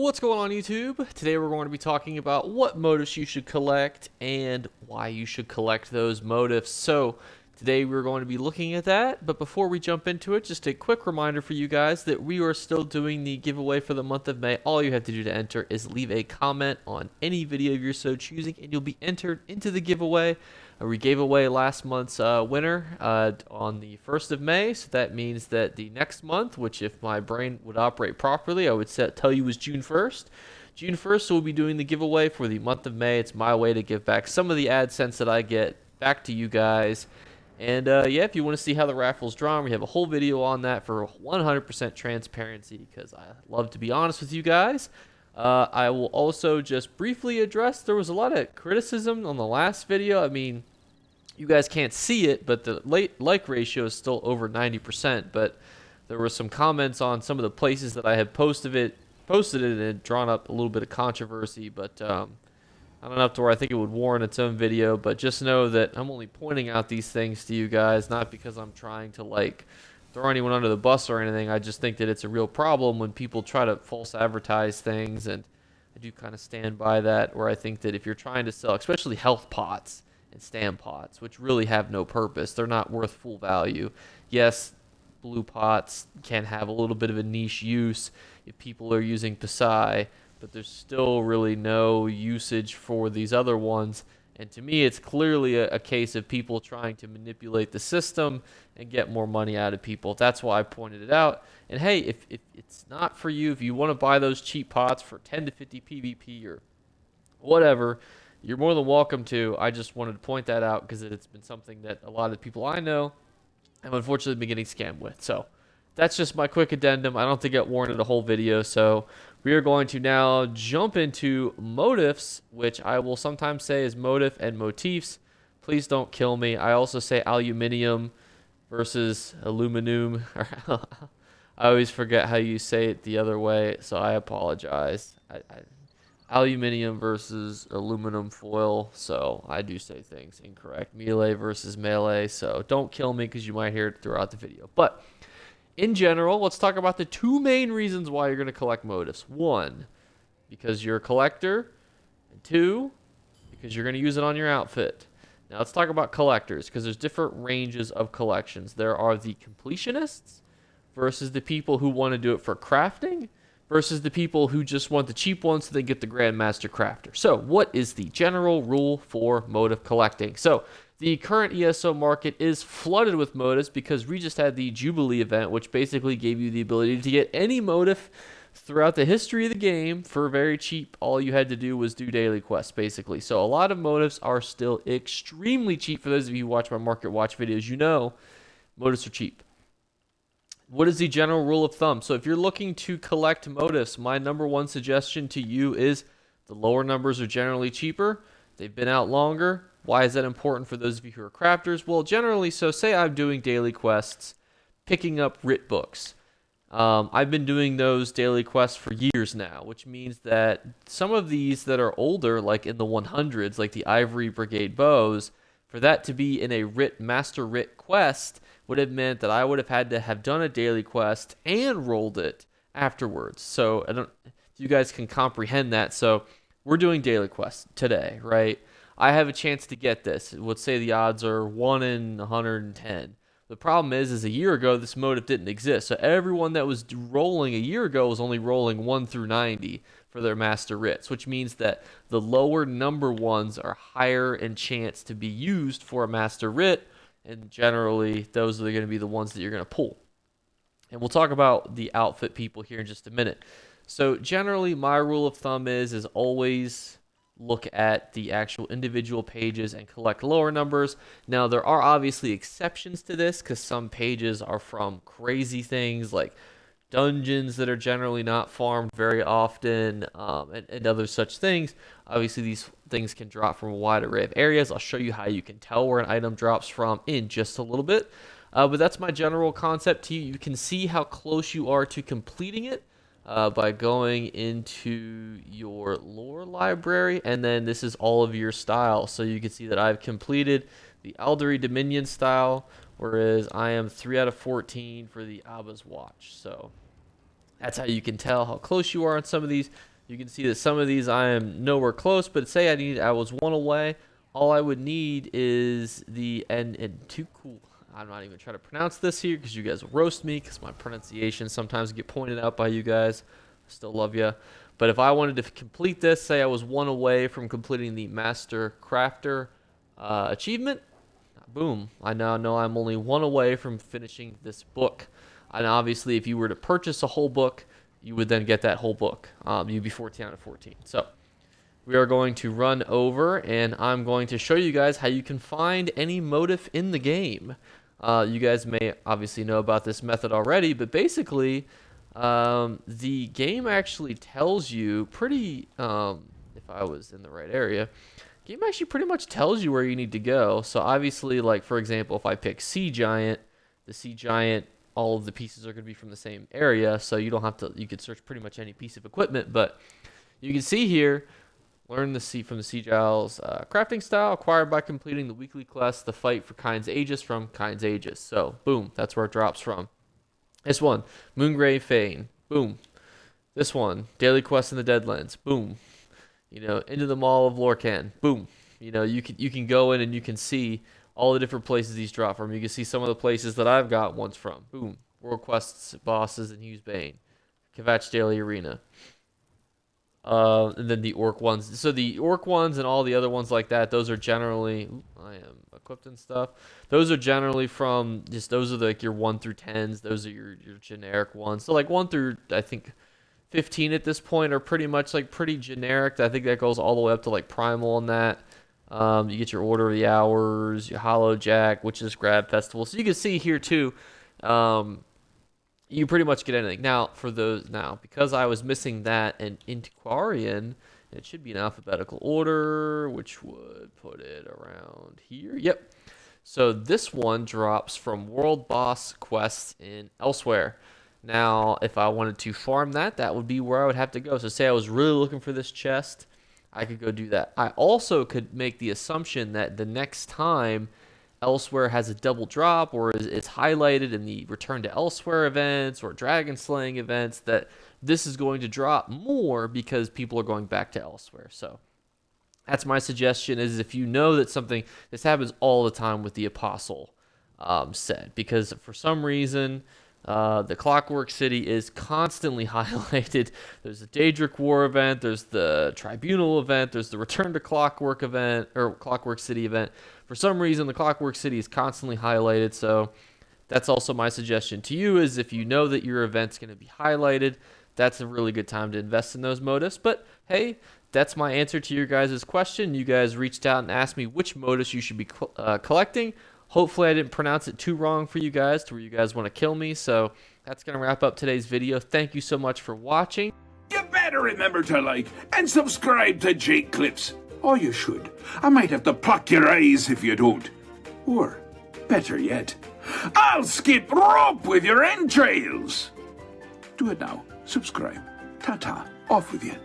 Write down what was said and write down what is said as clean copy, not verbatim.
What's going on YouTube? Today we're going to be talking about what motifs you should collect and why you should collect those motifs. So today we're going to be looking at that, but before we jump into it, just a quick reminder for you guys that we are still doing the giveaway for the month of May. All you have to do to enter is leave a comment on any video of your so choosing and you'll be entered into the giveaway. We gave away last month's winner on the 1st of May, so that means that the next month, which if my brain would operate properly, I would tell you was June 1st. June 1st, we'll be doing the giveaway for the month of May. It's my way to give back some of the AdSense that I get back to you guys. And yeah, if you want to see how the raffle's drawn, we have a whole video on that for 100% transparency because I love to be honest with you guys. I will also just briefly address, there was a lot of criticism on the last video. I mean, you guys can't see it, but the like ratio is still over 90%. But there were some comments on some of the places that I had posted it, and it had drawn up a little bit of controversy. But I don't know up to where I think it would warrant its own video. But just know that I'm only pointing out these things to you guys, not because I'm trying to like throw anyone under the bus or anything. I just think that it's a real problem when people try to false advertise things, and I do kind of stand by that, where I think that if you're trying to sell, especially health pots and stand pots, which really have no purpose, they're not worth full value. Yes, blue pots can have a little bit of a niche use if people are using Psi, but there's still really no usage for these other ones. And to me, it's clearly a case of people trying to manipulate the system and get more money out of people. That's why I pointed it out. And hey, if it's not for you, if you want to buy those cheap pots for 10 to 50 PvP or whatever, you're more than welcome to. I just wanted to point that out because it's been something that a lot of people I know have unfortunately been getting scammed with. So that's just my quick addendum. I don't think it warranted a whole video. So we are going to now jump into motifs, which I will sometimes say is motif and motifs. Please don't kill me. I also say aluminium versus aluminum. I always forget how you say it the other way, so I apologize. Aluminium versus aluminum foil, so I do say things incorrect. Melee versus melee, so don't kill me because you might hear it throughout the video. But in general, let's talk about the two main reasons why you're going to collect motifs. One, because you're a collector, and two, because you're going to use it on your outfit. Now let's talk about collectors, because there's different ranges of collections. There are the completionists versus the people who want to do it for crafting versus the people who just want the cheap ones so they get the Grandmaster Crafter. So what is the general rule for motif collecting? So the current ESO market is flooded with motifs because we just had the Jubilee event, which basically gave you the ability to get any motif throughout the history of the game for very cheap. All you had to do was do daily quests, basically. So a lot of motifs are still extremely cheap. For those of you who watch my Market Watch videos, you know motifs are cheap. What is the general rule of thumb? So if you're looking to collect motifs, my number one suggestion to you is the lower numbers are generally cheaper. They've been out longer. Why is that important for those of you who are crafters? Well, generally, so say I'm doing daily quests, picking up writ books. I've been doing those daily quests for years now, which means that some of these that are older, like in the 100s, like the Ivory Brigade bows, for that to be in a master writ quest would have meant that I would have had to have done a daily quest and rolled it afterwards. So I don't, you guys can comprehend that. So we're doing daily quests today, right? I have a chance to get this. Let's say the odds are 1 in 110. The problem is a year ago, this motif didn't exist. So everyone that was rolling a year ago was only rolling 1 through 90 for their master writs, which means that the lower number ones are higher in chance to be used for a master writ. And generally, those are going to be the ones that you're going to pull. And we'll talk about the outfit people here in just a minute. So generally, my rule of thumb is always look at the actual individual pages and collect lower numbers. Now, there are obviously exceptions to this because some pages are from crazy things like dungeons that are generally not farmed very often, and other such things. Obviously, these things can drop from a wide array of areas. I'll show you how you can tell where an item drops from in just a little bit. But that's my general concept to you. You can see how close you are to completing it by going into your lore library, and then this is all of your styles. So you can see that I've completed the Aldery Dominion style, whereas I am 3 out of 14 for the Abba's Watch. So that's how you can tell how close you are on some of these. You can see that some of these I am nowhere close, but say I was one away. All I would need is the and too cool. I'm not even trying to pronounce this here because you guys will roast me because my pronunciation sometimes get pointed out by you guys. I still love you. But if I wanted to complete this, say I was one away from completing the Master Crafter achievement, boom, I now know I'm only one away from finishing this book. And obviously, if you were to purchase a whole book, you would then get that whole book. You'd be 14 out of 14. So we are going to run over, and I'm going to show you guys how you can find any motif in the game. You guys may obviously know about this method already, but basically, the game actually tells you pretty, if I was in the right area, game actually pretty much tells you where you need to go. So obviously, like for example, if I pick Sea Giant, the Sea Giant, all of the pieces are going to be from the same area, so you don't have to, you could search pretty much any piece of equipment, but you can see here, learn the sea from the Sea Giant's crafting style, acquired by completing the weekly quest, the fight for Kind's Aegis from Kind's Aegis. So, boom, that's where it drops from. This one, Moongrave Fane, boom. This one, Daily Quest in the Deadlands, boom. You know, into the Mall of Lorcan, boom. You know, you can go in and you can see all the different places these drop from. You can see some of the places that I've got ones from. Boom. World Quests bosses in Hughes Bane. Kvatch Daily Arena. And then the Orc ones. So the Orc ones and all the other ones like that, those are generally... I am equipped and stuff. Those are generally from... just those are like your 1 through 10s. Those are your generic ones. So like 1 through, I think, 15 at this point are pretty much like pretty generic. I think that goes all the way up to like Primal and that. You get your Order of the Hours, your Hollow Jack, which is Grab Festival. So you can see here too, you pretty much get anything. Now, for those, because I was missing that and Antiquarian, it should be in alphabetical order, which would put it around here. Yep. So this one drops from World Boss Quests in Elsewhere. Now, if I wanted to farm that, that would be where I would have to go. So say I was really looking for this chest, I could go do that. I also could make the assumption that the next time Elsewhere has a double drop or it's highlighted in the Return to Elsewhere events or Dragon Slaying events, that this is going to drop more because people are going back to Elsewhere. So that's my suggestion, is if you know that something, this happens all the time with the Apostle set, because for some reason... the Clockwork City is constantly highlighted. There's the Daedric War event, there's the Tribunal event, there's the Return to Clockwork event, or Clockwork City event. For some reason, the Clockwork City is constantly highlighted, so that's also my suggestion to you, is if you know that your event's going to be highlighted, that's a really good time to invest in those motifs. But hey, that's my answer to your guys' question. You guys reached out and asked me which motifs you should be collecting. Hopefully I didn't pronounce it too wrong for you guys to where you guys want to kill me. So that's going to wrap up today's video. Thank you so much for watching. You better remember to like and subscribe to Jake Clips. Or you should. I might have to pluck your eyes if you don't. Or, better yet, I'll skip rope with your entrails. Do it now. Subscribe. Ta-ta. Off with you.